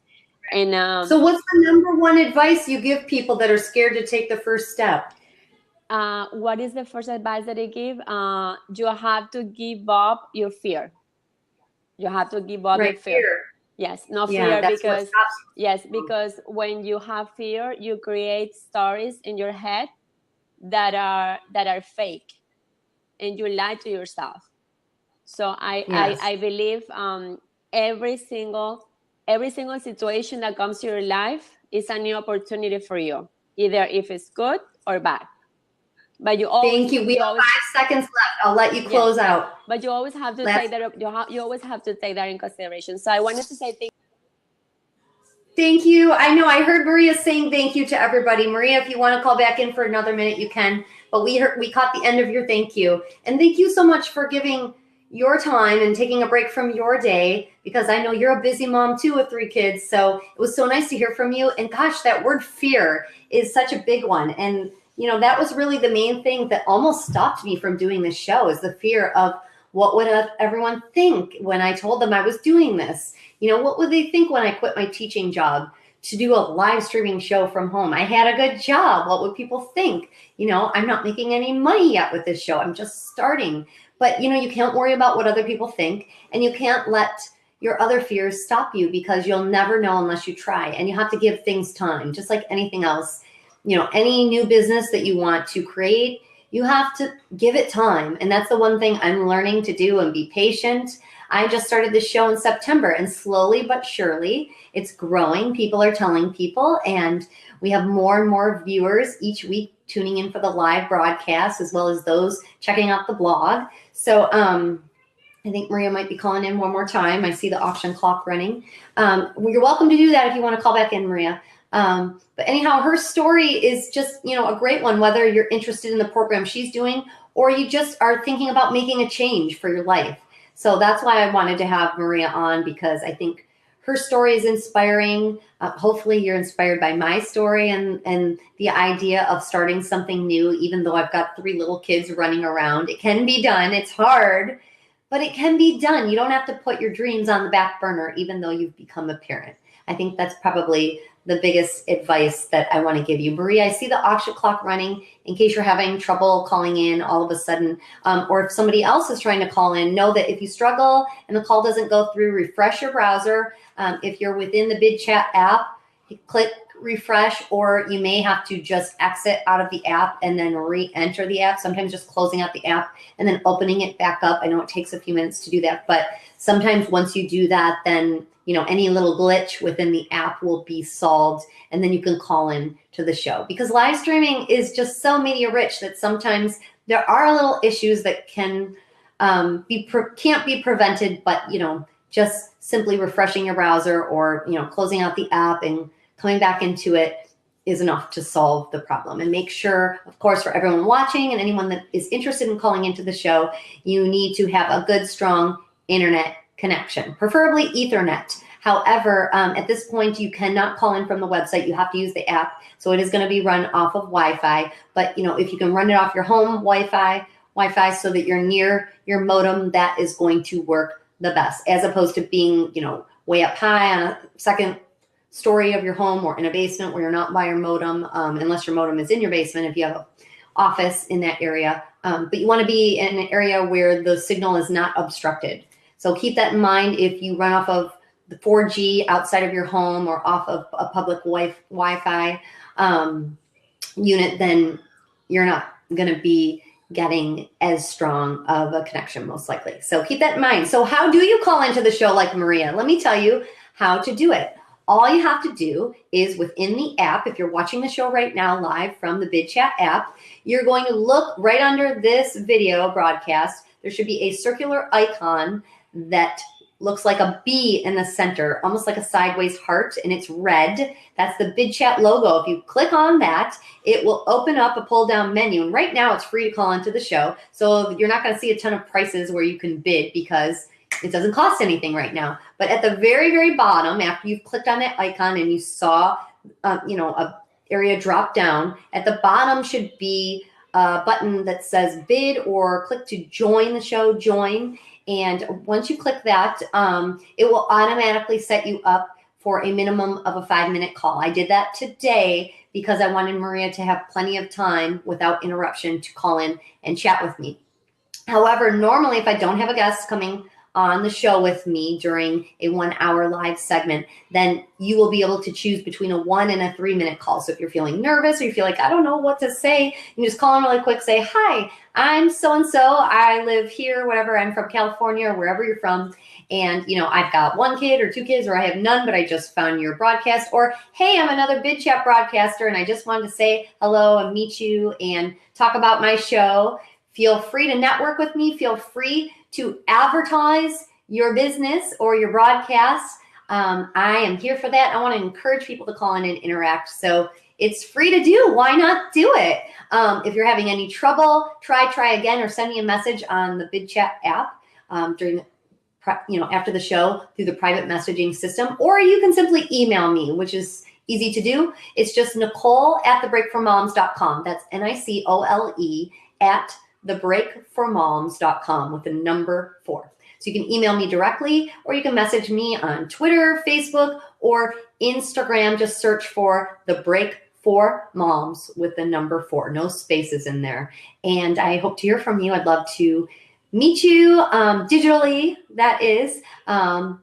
And so what's the number one advice you give people that are scared to take the first step? What is the first advice that I give? You have to give up your fear. You have to give up your fear. Yes, no fear, because because when you have fear, you create stories in your head that are fake, and you lie to yourself. So I believe every single situation that comes to your life is a new opportunity for you, either if it's good or bad. But you always, thank you. We have 5 seconds left. I'll let you close out. But you always have to take that. You always have to take that in consideration. So I wanted to say thank you. I know I heard Maria saying thank you to everybody. Maria, if you want to call back in for another minute, you can. But we caught the end of your thank you. And thank you so much for giving your time and taking a break from your day, because I know you're a busy mom too with 3 kids. So it was so nice to hear from you. And gosh, that word fear is such a big one. And that was really the main thing that almost stopped me from doing this show, is the fear of what would everyone think when I told them I was doing this? What would they think when I quit my teaching job to do a live streaming show from home? I had a good job. What would people think? I'm not making any money yet with this show. I'm just starting. But, you can't worry about what other people think, and you can't let your other fears stop you, because you'll never know unless you try. And you have to give things time, just like anything else. Any new business that you want to create, you have to give it time. And that's the one thing I'm learning to do, and be patient. I just started this show in September, and slowly but surely it's growing. People are telling people, and we have more and more viewers each week tuning in for the live broadcast, as well as those checking out the blog. So I think Maria might be calling in one more time. I see the auction clock running. You're welcome to do that if you want to call back in, Maria. But anyhow, her story is just, a great one, whether you're interested in the program she's doing, or you just are thinking about making a change for your life. So that's why I wanted to have Maria on, because I think her story is inspiring. Hopefully you're inspired by my story and the idea of starting something new, even though I've got 3 little kids running around. It can be done. It's hard, but it can be done. You don't have to put your dreams on the back burner, even though you've become a parent. I think that's probably the biggest advice that I want to give you. Maria, I see the auction clock running. In case you're having trouble calling in all of a sudden, or if somebody else is trying to call in, know that if you struggle and the call doesn't go through, refresh your browser. If you're within the Bidchat app, click refresh, or you may have to just exit out of the app and then re-enter the app. Sometimes just closing out the app and then opening it back up. I know it takes a few minutes to do that, but sometimes once you do that, then any little glitch within the app will be solved, and then you can call in to the show. Because live streaming is just so media rich that sometimes there are little issues that can't be prevented, but just simply refreshing your browser, or closing out the app and coming back into it is enough to solve the problem. And make sure, of course, for everyone watching and anyone that is interested in calling into the show, you need to have a good, strong internet connection, preferably Ethernet. However, at this point, you cannot call in from the website. You have to use the app. So it is going to be run off of Wi-Fi. But, you know, if you can run it off your home Wi-Fi so that you're near your modem, that is going to work the best, as opposed to being, you know, way up high on a second story of your home or in a basement where you're not by your modem, unless your modem is in your basement if you have an office in that area. But you want to be in an area where the signal is not obstructed. So keep that in mind. If you run off of the 4G outside of your home or off of a public Wi-Fi unit, then you're not going to be getting as strong of a connection, most likely. So keep that in mind. So how do you call into the show like Maria? Let me tell you how to do it. All you have to do is within the app, if you're watching the show right now live from the Bidchat app, you're going to look right under this video broadcast. There should be a circular icon that looks like a B in the center, almost like a sideways heart, and it's red. That's the Bidchat logo. If you click on that, it will open up a pull-down menu. And right now, it's free to call into the show. So you're not going to see a ton of prices where you can bid because it doesn't cost anything right now. But at the very, very bottom, after you've clicked on that icon and you saw, you know, a area drop down, at the bottom should be a button that says bid or click to join the show, join. And once you click that, it will automatically set you up for a minimum of a 5-minute call. I did that today because I wanted Maria to have plenty of time without interruption to call in and chat with me. However, normally if I don't have a guest coming on the show with me during a 1-hour live segment, then you will be able to choose between a 1 and a 3-minute call. So if you're feeling nervous or you feel like, I don't know what to say, you just call in really quick, say, hi, I'm so-and-so, I live here, whatever, I'm from California or wherever you're from. And, you know, I've got 1 kid or 2 kids, or I have none, but I just found your broadcast. Or, hey, I'm another Bidchat broadcaster, and I just wanted to say hello and meet you and talk about my show. Feel free to network with me. Feel free to advertise your business or your broadcast. I am here for that. I want to encourage people to call in and interact. So it's free to do. Why not do it? If you're having any trouble, try again, or send me a message on the Bidchat app during, you know, after the show through the private messaging system, or you can simply email me, which is easy to do. It's just Nicole@thebreakformoms.com. That's NICOLE at thebreakformoms.com with the number 4. So you can email me directly, or you can message me on Twitter, Facebook, or Instagram. Just search for The Break for Moms with the number 4, no spaces in there. And I hope to hear from you. I'd love to meet you digitally, that is, and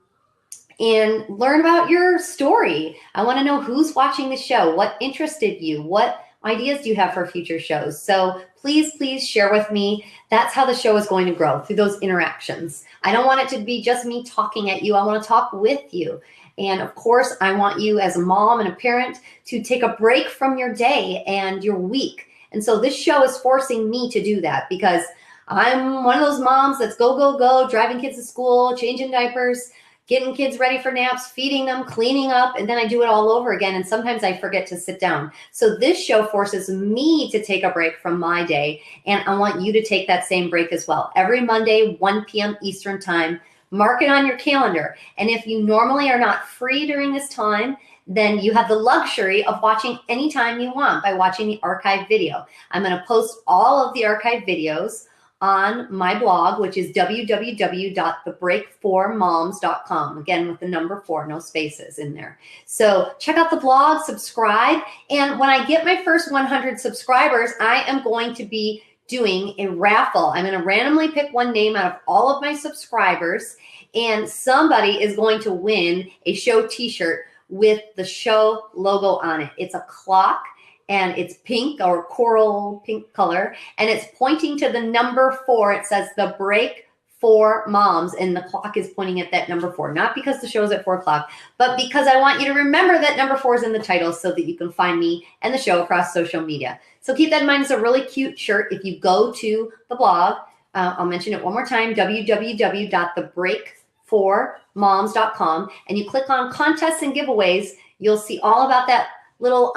learn about your story. I want to know who's watching the show, what interested you, what ideas do you have for future shows. So please share with me. That's how the show is going to grow, through those interactions. I don't want it to be just me talking at you. I want to talk with you. And of course, I want you as a mom and a parent to take a break from your day and your week. And so this show is forcing me to do that, because I'm one of those moms that's go, driving kids to school, changing diapers, getting kids ready for naps, feeding them, cleaning up, and then I do it all over again. And sometimes I forget to sit down. So this show forces me to take a break from my day. And I want you to take that same break as well. Every Monday, 1 p.m. Eastern time, mark it on your calendar. And if you normally are not free during this time, then you have the luxury of watching anytime you want by watching the archived video. I'm going to post all of the archived videos on my blog, which is www.thebreakformoms.com. Again, with the number 4, no spaces in there. So check out the blog, subscribe. And when I get my first 100 subscribers, I am going to be doing a raffle. I'm going to randomly pick one name out of all of my subscribers, and somebody is going to win a show t-shirt with the show logo on it. It's a clock, and it's pink or coral pink color, and it's pointing to the number 4. It says The Break for Moms, and the clock is pointing at that number 4, not because the show is at 4 o'clock, but because I want you to remember that number 4 is in the title so that you can find me and the show across social media. So keep that in mind. It's a really cute shirt. If you go to the blog, I'll mention it one more time, www.thebreakformoms.com, and you click on contests and giveaways, you'll see all about that little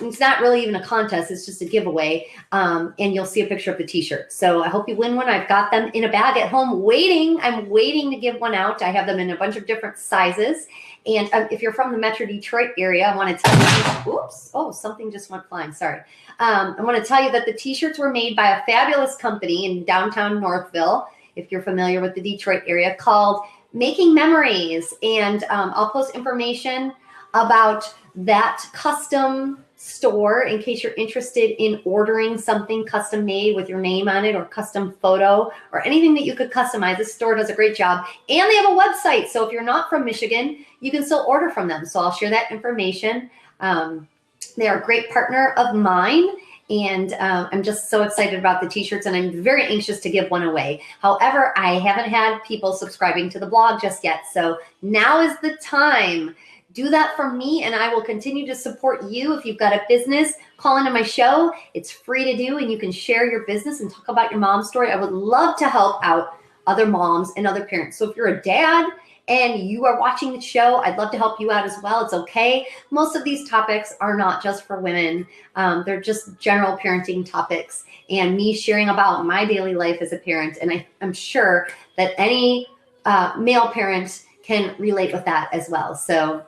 it's not really even a contest. It's just a giveaway. And you'll see a picture of the t-shirt. So I hope you win one. I've got them in a bag at home waiting. I'm waiting to give one out. I have them in a bunch of different sizes. And if you're from the Metro Detroit area, I want to tell you, oops, oh, something just went flying. Sorry. I want to tell you that the t-shirts were made by a fabulous company in downtown Northville, if you're familiar with the Detroit area, called Making Memories. And I'll post information about that custom store in case you're interested in ordering something custom made with your name on it, or custom photo, or anything that you could customize. This store does a great job, and they have a website. So if you're not from Michigan, you can still order from them. So I'll share that information. They are a great partner of mine, and I'm just so excited about the t-shirts, and I'm very anxious to give one away. However, I haven't had people subscribing to the blog just yet. So now is the time. Do that for me, and I will continue to support you. If you've got a business, call into my show. It's free to do, and you can share your business and talk about your mom's story. I would love to help out other moms and other parents. So if you're a dad and you are watching the show, I'd love to help you out as well. It's okay. Most of these topics are not just for women. They're just general parenting topics and me sharing about my daily life as a parent. And I'm sure that any male parent can relate with that as well. So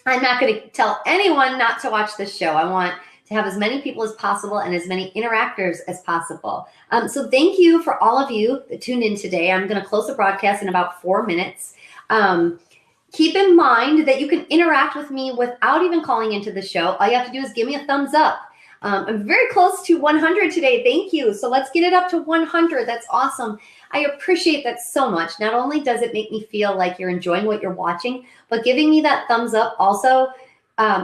I'm not going to tell anyone not to watch this show. I want to have as many people as possible and as many interactors as possible. So thank you for all of you that tuned in today. I'm going to close the broadcast in about 4 minutes. Keep in mind that you can interact with me without even calling into the show. All you have to do is give me a thumbs up. I'm very close to 100 today. Thank you. So let's get it up to 100. That's awesome. I appreciate that so much. Not only does it make me feel like you're enjoying what you're watching, but giving me that thumbs up also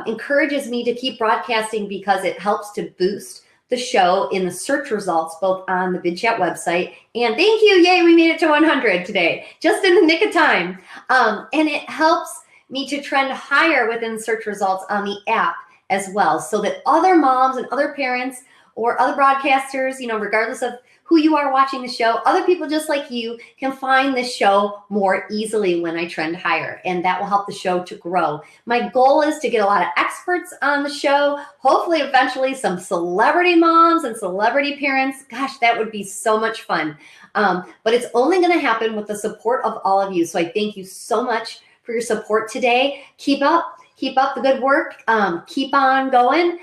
encourages me to keep broadcasting, because it helps to boost the show in the search results, both on the Bidchat website. And thank you. Yay, we made it to 100 today, just in the nick of time. And it helps me to trend higher within search results on the app as well, so that other moms and other parents or other broadcasters, you know, regardless of who you are watching the show, other people just like you can find this show more easily when I trend higher, and that will help the show to grow. My goal is to get a lot of experts on the show, hopefully eventually some celebrity moms and celebrity parents. Gosh, that would be so much fun. But it's only going to happen with the support of all of you. So I thank you so much for your support today. Keep up the good work. Keep on going.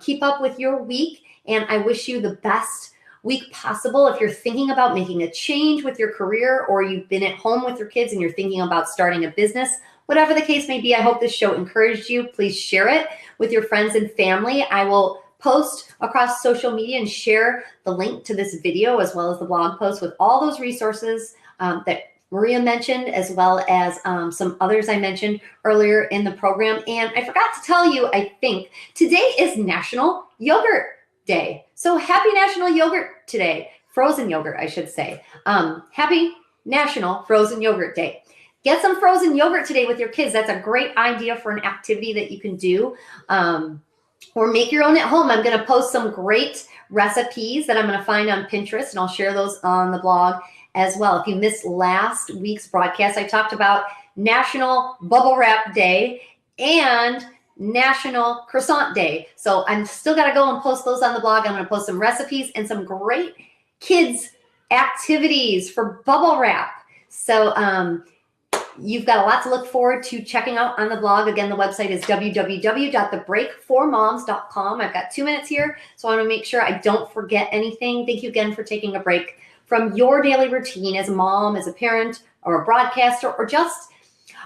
Keep up with your week, and I wish you the best week possible. If you're thinking about making a change with your career, or you've been at home with your kids and you're thinking about starting a business, whatever the case may be, I hope this show encouraged you. Please share it with your friends and family. I will post across social media and share the link to this video, as well as the blog post with all those resources that Maria mentioned, as well as some others I mentioned earlier in the program. And I forgot to tell you, I think today is National Yogurt Day. So happy National Yogurt today. Frozen yogurt, I should say. Happy National Frozen Yogurt Day. Get some frozen yogurt today with your kids. That's a great idea for an activity that you can do. Or make your own at home. I'm going to post some great recipes that I'm going to find on Pinterest, and I'll share those on the blog as well. If you missed last week's broadcast, I talked about National Bubble Wrap Day and National Croissant Day. So I'm still got to go and post those on the blog. I'm going to post some recipes and some great kids activities for bubble wrap. So you've got a lot to look forward to checking out on the blog. Again, the website is www.thebreakformoms.com. I've got 2 minutes here, so I want to make sure I don't forget anything. Thank you again for taking a break from your daily routine as a mom, as a parent, or a broadcaster, or just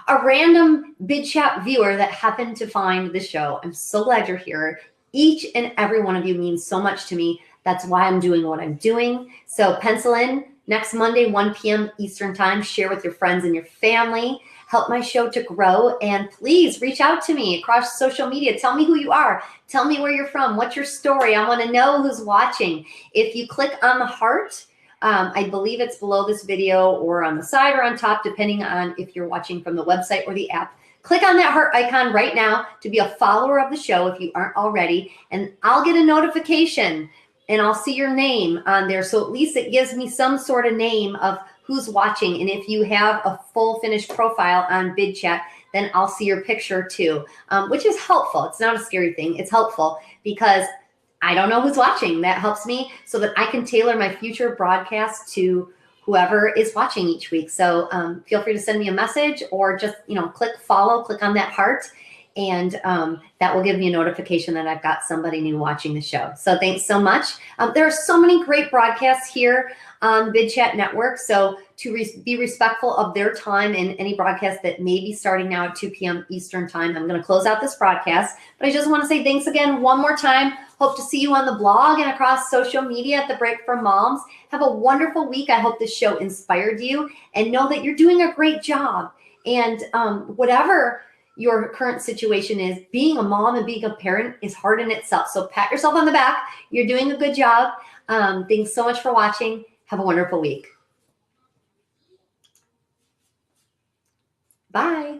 a random Bidchat viewer that happened to find the show. I'm so glad you're here. Each and every one of you means so much to me. That's why I'm doing what I'm doing. So pencil in next Monday, 1 p.m. Eastern time. Share with your friends and your family. Help my show to grow. And please reach out to me across social media. Tell me who you are. Tell me where you're from. What's your story? I want to know who's watching. If you click on the heart, I believe it's below this video or on the side or on top, depending on if you're watching from the website or the app. Click on that heart icon right now to be a follower of the show if you aren't already, and I'll get a notification and I'll see your name on there. So at least it gives me some sort of name of who's watching. And if you have a full finished profile on Bidchat, then I'll see your picture too, which is helpful. It's not a scary thing. It's helpful because I don't know who's watching. That helps me so that I can tailor my future broadcast to whoever is watching each week. So feel free to send me a message or just, click follow, click on that heart, and that will give me a notification that I've got somebody new watching the show. So thanks so much. There are so many great broadcasts here on Bidchat Network. So to be respectful of their time and any broadcast that may be starting now at 2 p.m. Eastern time, I'm going to close out this broadcast. But I just want to say thanks again one more time. Hope to see you on the blog and across social media at The Break from Moms. Have a wonderful week. I hope this show inspired you, and know that you're doing a great job. And whatever your current situation is, being a mom and being a parent is hard in itself. So pat yourself on the back. You're doing a good job. Thanks so much for watching. Have a wonderful week. Bye.